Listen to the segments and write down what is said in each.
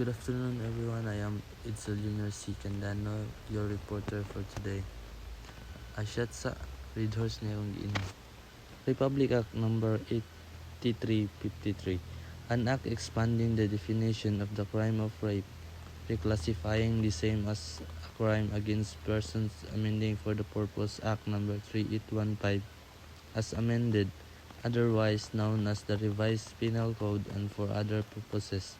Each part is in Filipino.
Good afternoon, everyone. I am Itzul Junior C. Candano, your reporter for today. Asyat sa readers ngayong giini. Republic Act Number 8353, an act expanding the definition of the crime of rape, reclassifying the same as a crime against persons, amending for the purpose Act Number 3815 as amended, otherwise known as the Revised Penal Code, and for other purposes.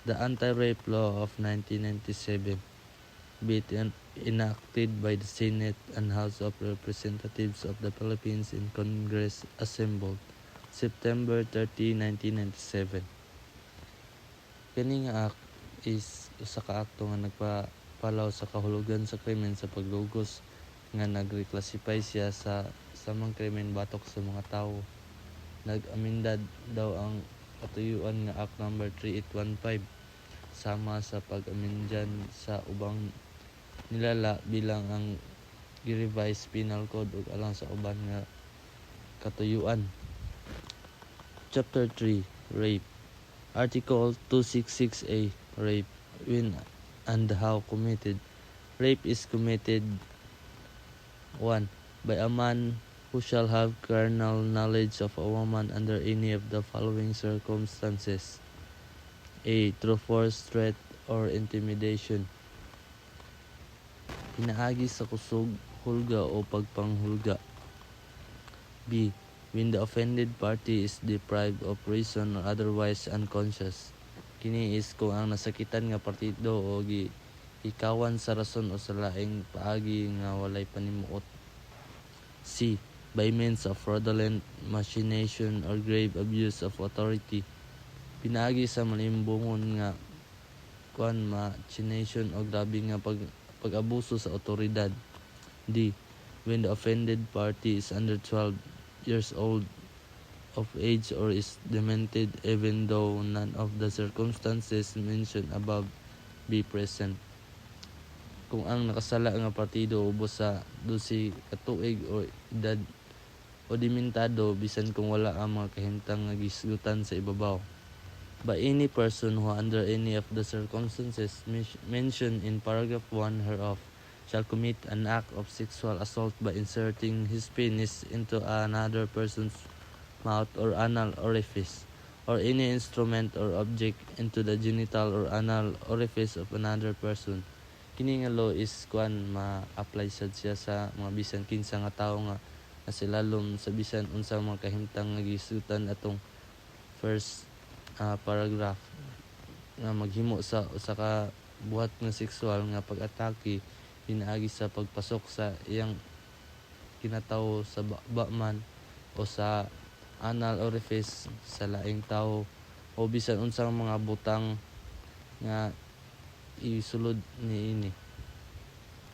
The Anti-Rape Law of 1997, be it enacted by the Senate and House of Representatives of the Philippines in Congress assembled September 30, 1997. Kani nga act is usa ka akto nga nagpapalaw sa kahulugan sa krimen sa paglugos nga nag-reclassify siya sa samang krimen batok sa mga tawo. Nag-amendad daw ang katuyuan nga Act Number 3815 sama sa pag-amendyan sa ubang nilala bilang ang Revised Penal Code ug alang sa uban nga katuyuan. Chapter 3, Rape. Article 266A, Rape. When and how committed. Rape is committed 1. By a man who shall have carnal knowledge of a woman under any of the following circumstances. A. Through force, threat, or intimidation. Pinaagi sa kusog, hulga o pagpanghulga. B. When the offended party is deprived of reason or otherwise unconscious. Kini is kung ang nasakitan nga partido o ikawan sa rason o sa laing paagi nga walay panimuot. C. By means of fraudulent machination or grave abuse of authority. Pinaagi sa malimbungon nga machination o grabe nga pag-abuso sa otoridad. D. When the offended party is under 12 years old of age or is demented, even though none of the circumstances mentioned above be present. Kung ang nakasala nga partido ubos sa 12 ka tuig o edad o dementado bisan kung wala ang mga kahimtang nga gisgutan sa ibabaw. By any person who under any of the circumstances mentioned in paragraph 1 hereof shall commit an act of sexual assault by inserting his penis into another person's mouth or anal orifice, or any instrument or object into the genital or anal orifice of another person. Kini nga law is ma-apply sad siya sa mga bisan kinsa nga tawo nga nasilalom sa bisan unsang mga kahimtang nga gisutan atong first paragraph nga maghimo sa usa ka buhat nga sexual nga pag-atake pinaagi sa pagpasok sa iyang kinatawo sa baba o sa anal orifice sa laing tawo o bisan unsang mga butang nga isulod niini.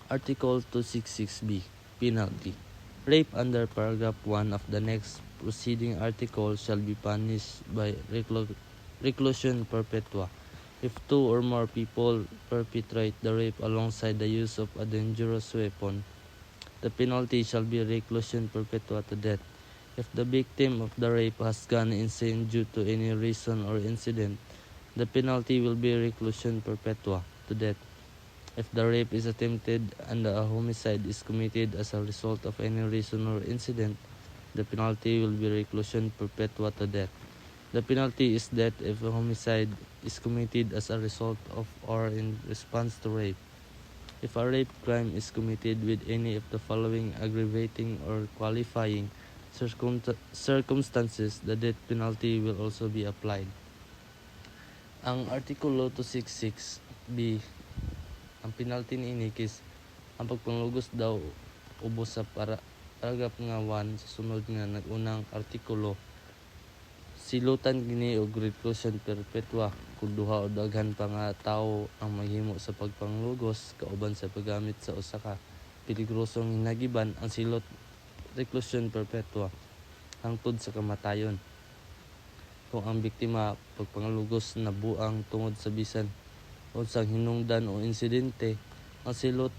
Article 266B, Penalty. Rape under paragraph 1 of the next preceding article shall be punished by reclusion perpetua. If 2 or more people perpetrate the rape alongside the use of a dangerous weapon, the penalty shall be reclusion perpetua to death. If the victim of the rape has gone insane due to any reason or incident, the penalty will be reclusion perpetua to death. If the rape is attempted and a homicide is committed as a result of any reason or incident, the penalty will be reclusion perpetua to death. The penalty is death if a homicide is committed as a result of or in response to rape. If a rape crime is committed with any of the following aggravating or qualifying circumstances, the death penalty will also be applied. Ang Artikulo 266B, ang penalty niini is ang pagpanglugos daw ubos sa paragraph nga 1 sa sunod nga nagunang artikulo. Silutan kini og reclusion perpetua kung duha o daghan pa nga tawo ang maghimo sa pagpanglugos kauban sa paggamit sa usa ka peligrosong hinagiban. Ang silot reclusion perpetua hangtod sa kamatayon. Kung ang biktima pagpanglugos nabuang tungod sa bisan unsang hinungdan o insidente, ang silot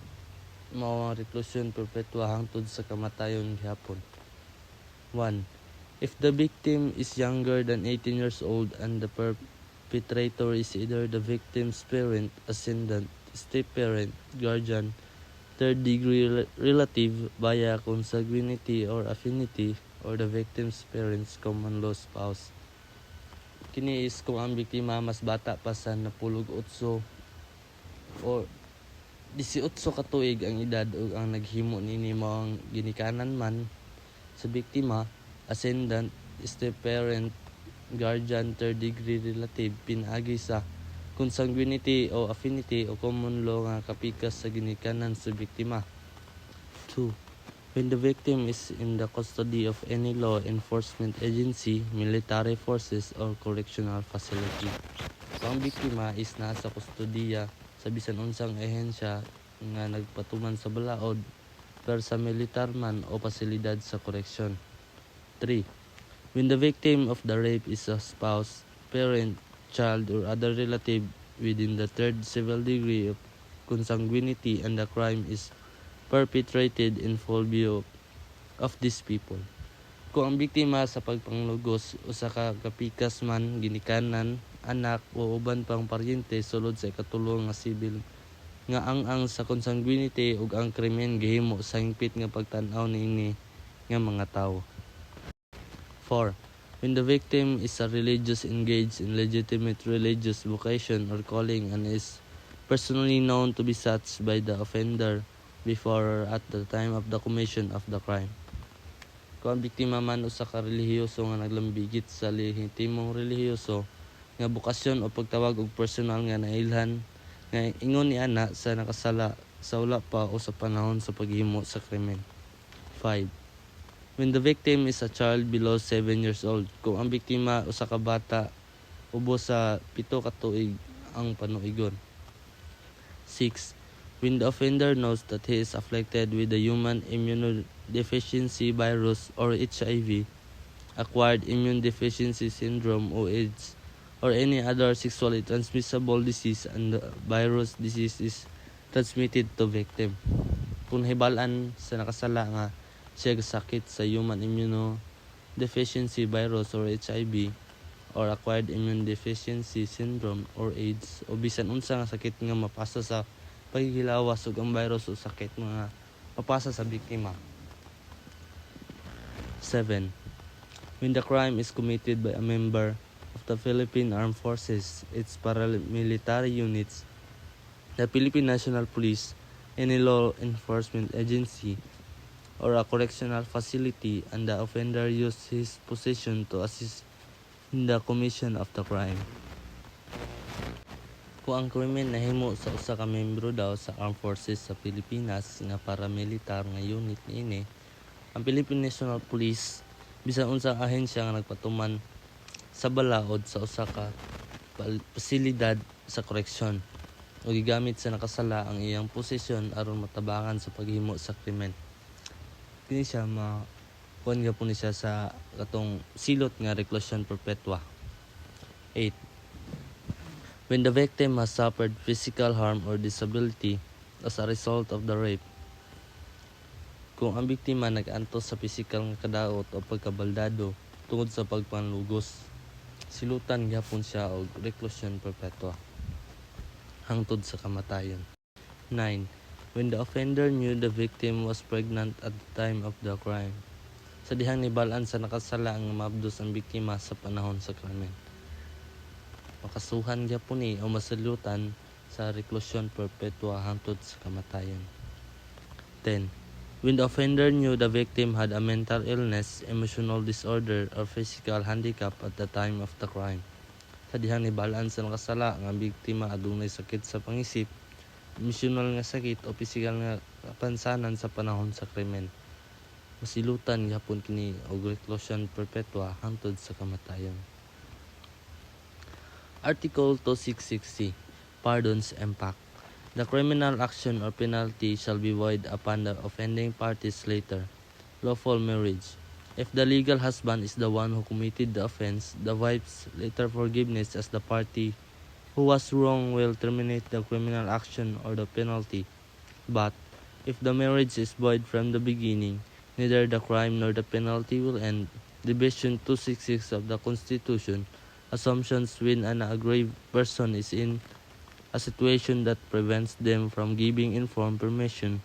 mao ang reclusion perpetua hangtod sa kamatayon gihapon. 1. If the victim is younger than 18 years old and the perpetrator is either the victim's parent, ascendant, step-parent, guardian, third-degree relative via consanguinity or affinity, or the victim's parents, common law spouse. Kini is kung ang biktima mas bata pa sa napulog 8 or 18 ka tuig ang edad ug ang naghimo nini mao ang ginikanan man sa biktima, ascendant, step-parent, guardian, third-degree relative, pinaagi sa consanguinity o affinity o common law nga kapikas sa ginikanan sa biktima. 2. When the victim is in the custody of any law enforcement agency, military forces, or correctional facility. So, ang biktima is nasa kustodiya sa bisan unsang ehensya nga nagpatuman sa balaod, pero sa militar man o pasilidad sa koreksyon. 3. When the victim of the rape is a spouse, parent, child, or other relative within the third civil degree of consanguinity and the crime is perpetrated in full view of these people. Kung ang biktima sa pagpanglugos usa ka kapikas man, ginikanan, anak o uban pang paryente sulod sa ikatulong nga sibil nga ang sa consanguinity ug ang krimen gihimo sa hingpit nga pagtan-aw niini nga mga tawo. 4. When the victim is a religious engaged in legitimate religious vocation or calling and is personally known to be such by the offender before or at the time of the commission of the crime. Kung ang biktima man usa ka relihiyoso nga naglambigit sa lehitimong relihiyoso nga bukasyon o pagtawag og personal nga nailhan nga ingon ni ana sa nakasala sa wala pa o sa panahon sa paghimo sa krimen. 5. When the victim is a child below 7 years old. Kung ang biktima usa ka bata ubos sa 7 ka tuig ang panuigon. 6. When the offender knows that he is afflicted with the human immunodeficiency virus or HIV, acquired immune deficiency syndrome or AIDS, or any other sexually transmissible disease and the virus disease is transmitted to victim. Kung hibalan sa nakasala nga siya sakit sa human immunodeficiency virus or HIV, or acquired immune deficiency syndrome or AIDS, o bisan unsa nga sakit nga mapasa sa paghihilawas ug ang virus o sakit mga mapasa sa biktima. 7. When the crime is committed by a member of the Philippine Armed Forces, its paramilitary units, the Philippine National Police, any law enforcement agency, or a correctional facility, and the offender used his position to assist in the commission of the crime. Kung ang krimen nahimo sa usa ka membro daw sa Armed Forces sa Pilipinas nga paramilitar nga unit niini, ang Philippine National Police bisan unsang ahensya nga nagpatuman sa balaod sa usa ka pasilidad sa koreksyon o gigamit sa nakasala ang iyang posisyon aron matabangan sa paghimo sa krimen. Kini siya kuan gyapon ni siya sa katong silot nga reclusion perpetua. 8. When the victim has suffered physical harm or disability as a result of the rape. Kung ang biktima nag-antos sa pisikal nga kadaot o pagkabaldado tungod sa pagpanlugos, silutan gyapon siya og reclusion perpetua hangtod sa kamatayon. 9. When the offender knew the victim was pregnant at the time of the crime. Sa dihang nibalaan sa nakasala ang maabdos ang biktima sa panahon sa krimen, makasuhan gyapon ni o masalutan sa reclusion perpetua hangtod sa kamatayon. 10. When the offender knew the victim had a mental illness, emotional disorder, or physical handicap at the time of the crime. Sa dihang nibalaan sa nakasala ang biktima adunay sakit sa pangisip, emotional nga sakit o physical nga kapansanan sa panahon sa krimen, masilutan gyapon kini og reclusion perpetua hangtod sa kamatayon. Article 2660, Pardons Impact. The criminal action or penalty shall be void upon the offending parties later. Lawful marriage. If the legal husband is the one who committed the offense, the wife's later forgiveness as the party who was wrong will terminate the criminal action or the penalty. But if the marriage is void from the beginning, neither the crime nor the penalty will end. Division 266 of the Constitution assumptions when an aggrieved person is in a situation that prevents them from giving informed permission.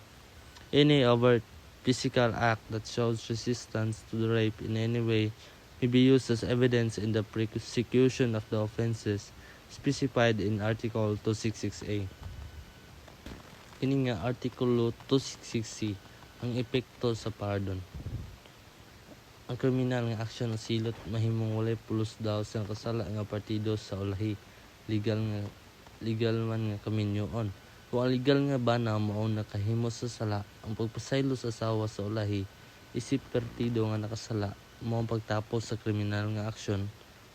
Any overt physical act that shows resistance to the rape in any way may be used as evidence in the prosecution of the offenses specified in Article 266A. Kini nga Artikulo 266C ang epekto sa pardon. Ang kriminal nga aksyon o silot mahimong walay pulos daw sa nakasala nga partido sa ulahi legal man nga kaminyoon. Kung ang legal nga bana mao nakahimo sa sala, ang pagpasaylo sa asawa sa ulahi isip partido nga nakasala mao ang pagtapos sa kriminal nga aksyon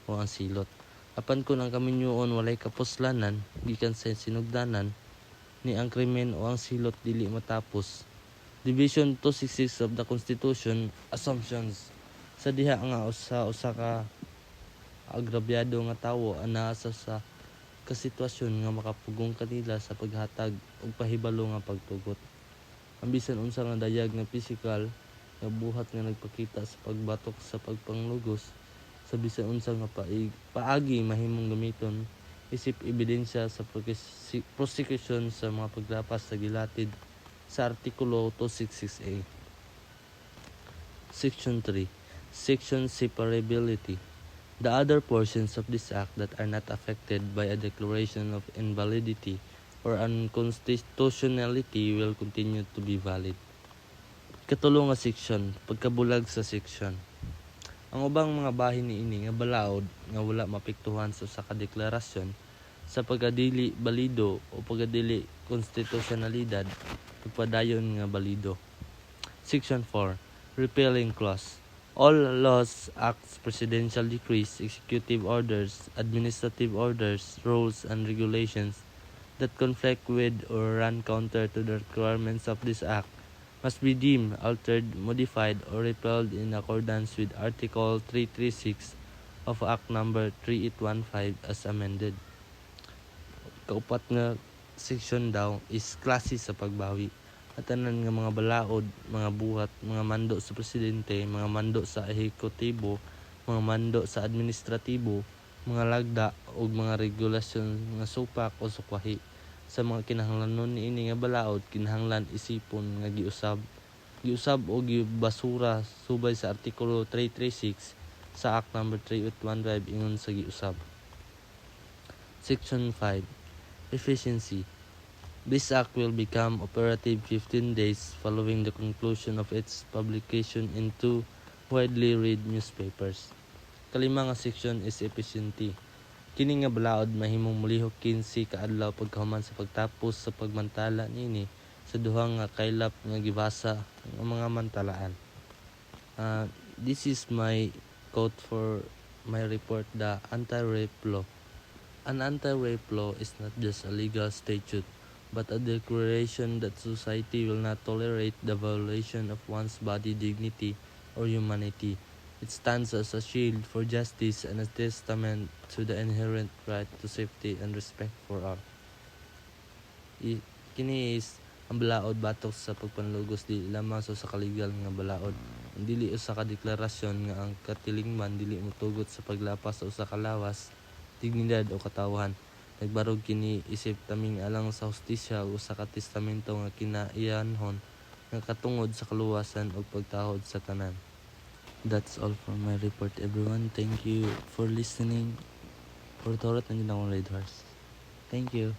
o ang silot. Apan kung ang kaminyoon walay kapuslanan gikan sa sinugdanan ni ang krimen o ang silot dili matapos. Division 266 of the Constitution assumptions sa diha nga usa ka agrabyado nga tawo anaa sa kasitwasyon nga makapugong kanila sa paghatag og pahibalo nga pagtugot. Ang bisan unsa nga dayag nga pisikal nga buhat nga nagpakita sa pagbatok sa pagpanglugos sa bisan unsa nga paagi mahimong gamiton isip ebidensya sa prosecution sa mga paglapas sa gilatid sa Artikulo 266A. Section 3. Section Separability. The other portions of this act that are not affected by a declaration of invalidity or unconstitutionality will continue to be valid. Katulong nga section, pagkabulag sa section. Ang ubang mga bahin niini nga balaod nga wala mapektuhan sa usa ka deklarasyon sa pagkadili balido o pagkadili konstitusyonalidad pagpadayon nga balido. Section 4. Repealing clause. All laws, acts, presidential decrees, executive orders, administrative orders, rules, and regulations that conflict with or run counter to the requirements of this act must be deemed, altered, modified, or repealed in accordance with Article 336 of Act Number 3815 as amended. Kaupat nga section daw is klase sa pagbawi. At tanan nga mga balaod, mga buhat, mga mando sa presidente, mga mando sa ehekutibo, mga mando sa administratibo, mga lagda o mga regulasyon nga supak o sukwahi. Sa mga kinahanglanon niini nga balaod, kinahanglan isipon nga giusab o gibasura subay sa Artikulo 336 sa Act Number 3815 ingon sa giusab. Section 5. Efficiency. This act will become operative 15 days following the conclusion of its publication in 2 widely read newspapers. Kalima nga section is efficiency. Kini nga balaod mahimong mulihok 15 ka adlaw pagkahuman sa pagtapos sa pagmantala niini sa duhang nga kaylap nga gibasa ng mga mantalaan. This is my quote for my report, the anti-rape law. An anti-rape law is not just a legal statute, but a declaration that society will not tolerate the violation of one's body dignity or humanity. It stands as a shield for justice and a testament to the inherent right to safety and respect for all. Kini is ang balaod batok sa pagpanlugos di lamang sa kalegal nga balaod. Ang dili usa ka deklarasyon nga ang katilingman dili motugot sa paglapas sa usa ka lawas, dignidad o katawhan. Nagbarog kini isip taming alang sa hustisya o usa ka testamento nga kinaiyanhon nga katungod sa kaluwasan o pagtahod sa tanan. That's all for my report, everyone. Thank you for listening. For Torot, nandiyan akong Red Horse. Thank you.